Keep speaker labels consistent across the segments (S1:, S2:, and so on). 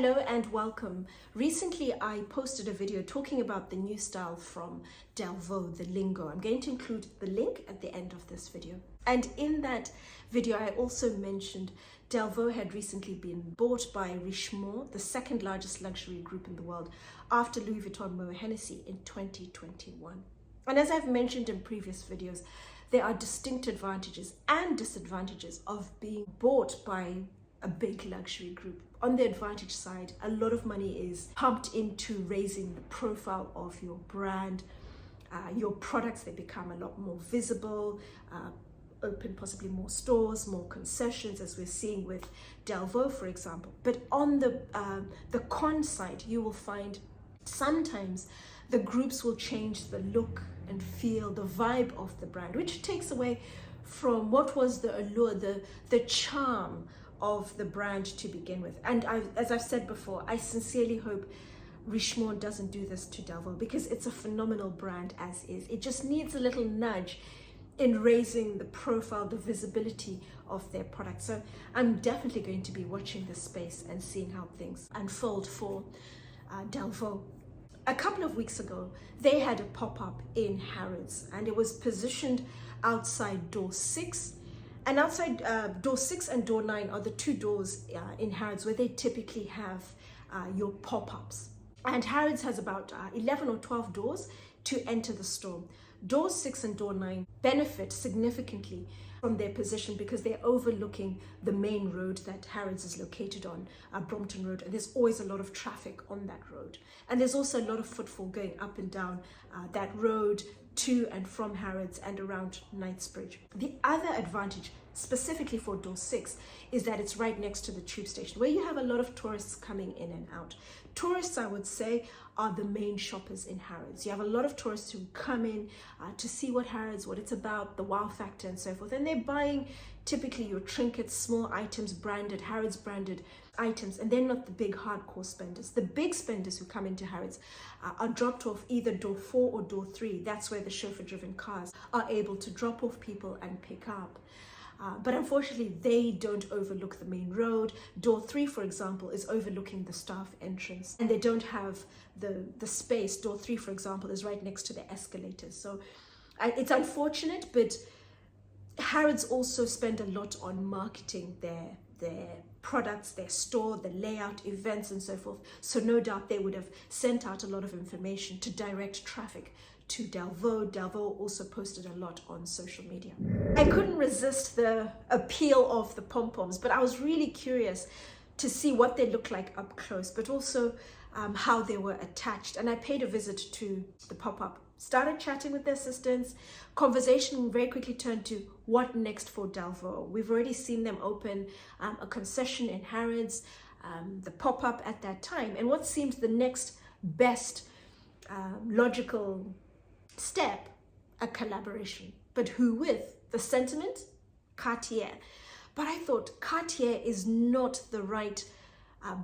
S1: Hello and welcome. Recently I posted a video talking about the new style from Delvaux, the Lingo. I'm going to include the link at the end of this video. And in that video I also mentioned Delvaux had recently been bought by Richemont, the second largest luxury group in the world, after Louis Vuitton Moët Hennessy in 2021. And as I've mentioned in previous videos, there are distinct advantages and disadvantages of being bought by a big luxury group. On the advantage side, a lot of money is pumped into raising the profile of your brand. Your products, they become a lot more visible, open possibly more stores, more concessions, as we're seeing with Delvaux, for example. But on the con side, you will find sometimes the groups will change the look and feel, the vibe of the brand, which takes away from what was the allure, the charm of the brand to begin with. And as I've said before, I sincerely hope Richemont doesn't do this to Delvaux, because it's a phenomenal brand as is. It just needs a little nudge in raising the profile, the visibility of their product. So I'm definitely going to be watching this space and seeing how things unfold for Delvaux. A couple of weeks ago, they had a pop-up in Harrods, and it was positioned outside door 6. And outside door 6 and door 9 are the two doors in Harrods where they typically have your pop-ups. And Harrods has about 11 or 12 doors to enter the store. Door 6 and door 9 benefit significantly from their position because they're overlooking the main road that Harrods is located on, Brompton Road, and there's always a lot of traffic on that road. And there's also a lot of footfall going up and down that road to and from Harrods and around Knightsbridge. The other advantage, specifically for door 6, is that it's right next to the tube station, where you have a lot of tourists coming in and out. Tourists, I would say, are the main shoppers in Harrods. You have a lot of tourists who come in to see what Harrods, what it's about, the wow factor and so forth. And they're buying typically your trinkets, small items, branded, Harrods branded items, and they're not the big hardcore spenders. The big spenders who come into Harrods are dropped off either door 4 or door 3. That's where the chauffeur-driven cars are able to drop off people and pick up. But unfortunately, they don't overlook the main road. Door 3, for example, is overlooking the staff entrance, and they don't have the space. Door 3, for example, is right next to the escalators. So it's unfortunate, but Harrods also spend a lot on marketing their products, their store, the layout, events, and so forth. So no doubt they would have sent out a lot of information to direct traffic to Delvaux. Delvaux also posted a lot on social media. I couldn't resist the appeal of the pom-poms, but I was really curious to see what they look like up close, but also how they were attached. And I paid a visit to the pop-up, started chatting with the assistants. Conversation very quickly turned to what next for Delvaux. We've already seen them open a concession in Harrods, the pop-up at that time. And what seemed the next best logical step, a collaboration. But who with? The sentiment? Cartier. But I thought Cartier is not the right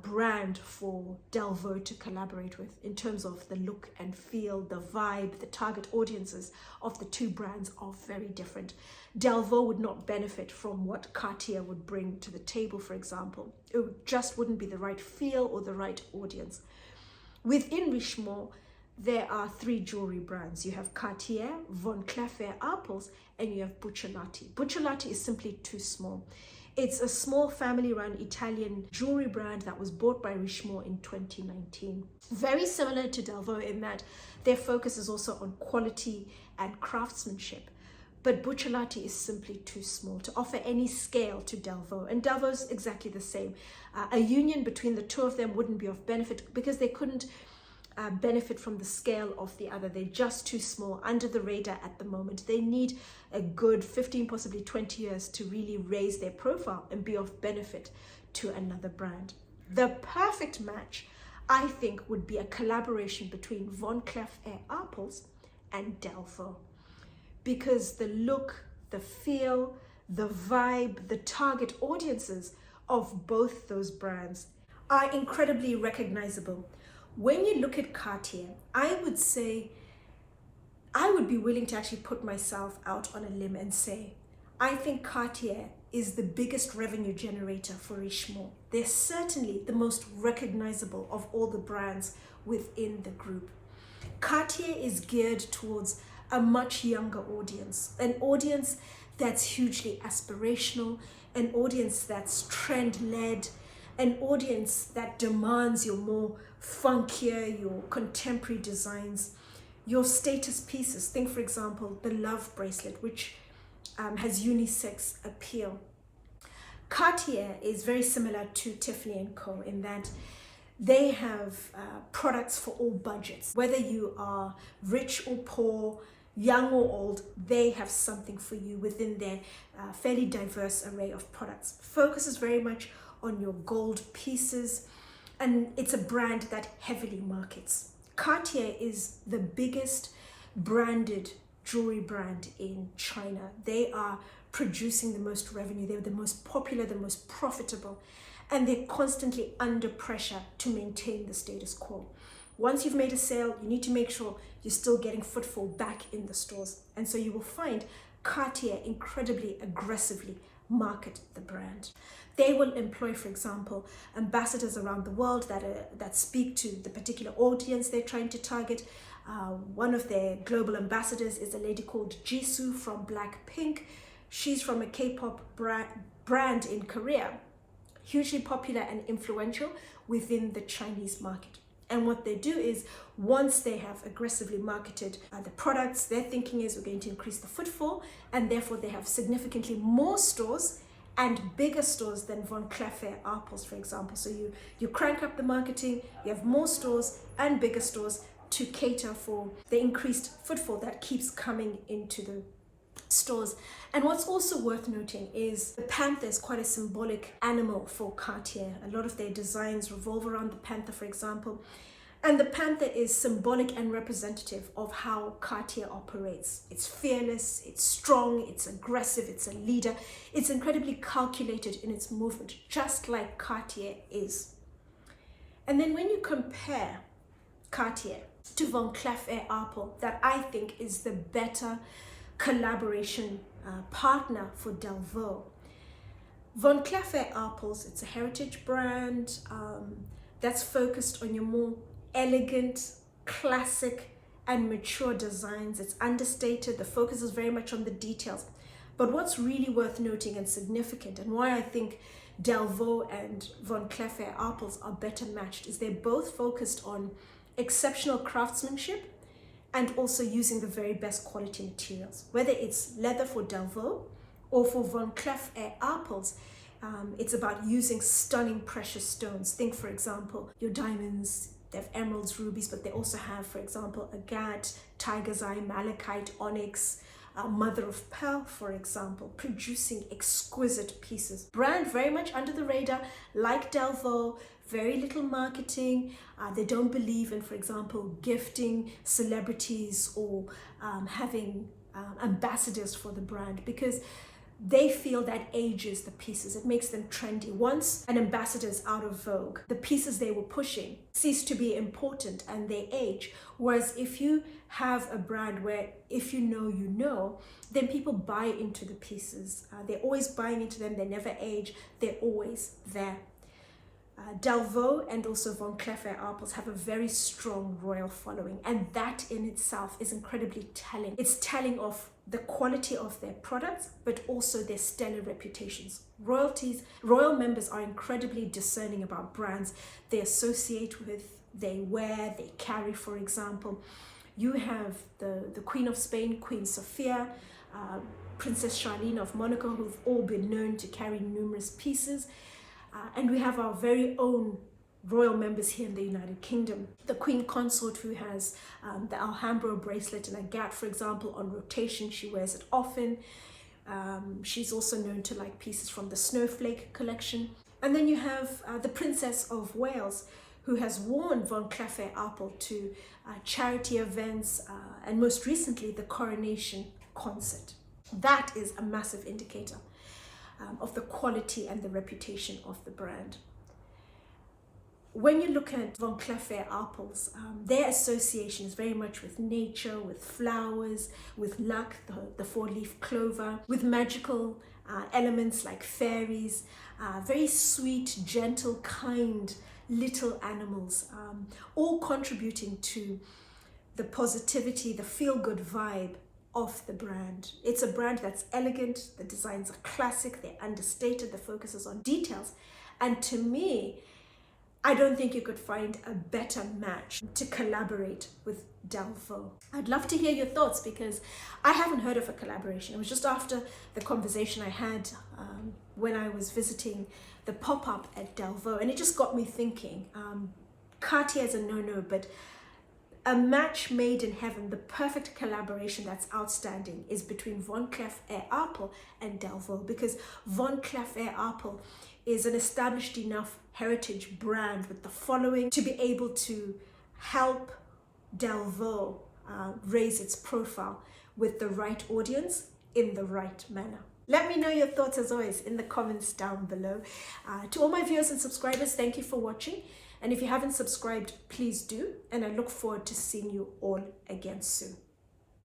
S1: brand for Delvaux to collaborate with in terms of the look and feel, the vibe. The target audiences of the two brands are very different. Delvaux would not benefit from what Cartier would bring to the table, for example. It just wouldn't be the right feel or the right audience. Within Richemont, there are 3 jewelry brands. You have Cartier, Cleef Arpels, and you have Buccellati. Buccellati is simply too small. It's a small family-run Italian jewelry brand that was bought by Richemont in 2019. Very similar to Delvaux in that their focus is also on quality and craftsmanship. But Buccellati is simply too small to offer any scale to Delvaux. And Delvaux is exactly the same. A union between the two of them wouldn't be of benefit because they couldn't benefit from the scale of the other. They're just too small, under the radar at the moment. They need a good 15, possibly 20 years to really raise their profile and be of benefit to another brand. The perfect match, I think, would be a collaboration between Cleef Arpels and Delvaux, because the look, the feel, the vibe, the target audiences of both those brands are incredibly recognizable. When you look at Cartier, I would say, I would be willing to actually put myself out on a limb and say, I think Cartier is the biggest revenue generator for Richemont. They're certainly the most recognizable of all the brands within the group. Cartier is geared towards a much younger audience, an audience that's hugely aspirational, an audience that's trend-led, an audience that demands your more funkier, your contemporary designs, your status pieces. Think, for example, the Love bracelet, which has unisex appeal. Cartier is very similar to Tiffany & Co. in that they have products for all budgets. Whether you are rich or poor, young or old, they have something for you within their fairly diverse array of products. Focuses very much on your gold pieces, and it's a brand that heavily markets. Cartier is the biggest branded jewelry brand in China. They are producing the most revenue. They're the most popular, the most profitable, and they're constantly under pressure to maintain the status quo. Once you've made a sale, you need to make sure you're still getting footfall back in the stores. And so you will find Cartier incredibly aggressively market the brand. They will employ, for example, ambassadors around the world that speak to the particular audience they're trying to target. One of their global ambassadors is a lady called Jisoo from Blackpink. She's from a K-pop brand in Korea, hugely popular and influential within the Chinese market. And what they do is, once they have aggressively marketed the products, their thinking is we're going to increase the footfall, and therefore they have significantly more stores and bigger stores than Von Cleef Arpels, for example. So you crank up the marketing, you have more stores and bigger stores to cater for the increased footfall that keeps coming into the stores. And what's also worth noting is the panther is quite a symbolic animal for Cartier. A lot of their designs revolve around the panther, for example. And the panther is symbolic and representative of how Cartier operates. It's fearless, it's strong, it's aggressive, it's a leader. It's incredibly calculated in its movement, just like Cartier is. And then when you compare Cartier to Von Cleef Arpels, that I think is the better collaboration partner for Delvaux. Von Cleef Arpels, it's a heritage brand that's focused on your more elegant, classic and mature designs. It's understated. The focus is very much on the details. But what's really worth noting and significant, and why I think Delvaux and Von Cleef Arpels are better matched, is they're both focused on exceptional craftsmanship and also using the very best quality materials. Whether it's leather for Delvaux or for Von Cleef Arpels, it's about using stunning precious stones. Think, for example, your diamonds. They have emeralds, rubies, but they also have, for example, agate, tiger's eye, malachite, onyx, mother of pearl, for example, producing exquisite pieces. Brand very much under the radar, like Delvaux, very little marketing. They don't believe in, for example, gifting celebrities or having ambassadors for the brand, because they feel that ages the pieces. It makes them trendy. Once an ambassador is out of vogue, the pieces they were pushing cease to be important and they age. Whereas if you have a brand where if you know, then people buy into the pieces. They're always buying into them. They never age. They're always there. Delvaux and also Von Cleef Arpels have a very strong royal following, and that in itself is incredibly telling. It's telling of the quality of their products, but also their stellar reputations. Royal members are incredibly discerning about brands they associate with, they wear, they carry. For example, you have the Queen of Spain, Queen Sofia, Princess Charlene of Monaco, who've all been known to carry numerous pieces. And we have our very own royal members here in the United Kingdom. The Queen Consort, who has the Alhambra bracelet and agate, for example, on rotation. She wears it often. She's also known to like pieces from the Snowflake collection. And then you have the Princess of Wales, who has worn Von Cleef Arpels to charity events and most recently the coronation concert. That is a massive indicator of the quality and the reputation of the brand. When you look at Von Cleef Arpels, their association is very much with nature, with flowers, with luck, the four-leaf clover, with magical elements like fairies, very sweet, gentle, kind little animals, all contributing to the positivity, the feel-good vibe of the brand. It's a brand that's elegant, the designs are classic, they're understated, the focus is on details. And to me, I don't think you could find a better match to collaborate with Delvaux. I'd love to hear your thoughts because I haven't heard of a collaboration. It was just after the conversation I had when I was visiting the pop-up at Delvaux, and it just got me thinking. Cartier is a no-no, but a match made in heaven, the perfect collaboration that's outstanding is between Van Cleef Arpels and Delvaux, because Van Cleef Arpels is an established enough heritage brand with the following to be able to help Delvaux raise its profile with the right audience in the right manner. Let me know your thoughts as always in the comments down below. To all my viewers and subscribers, thank you for watching. And if you haven't subscribed, please do. And I look forward to seeing you all again soon.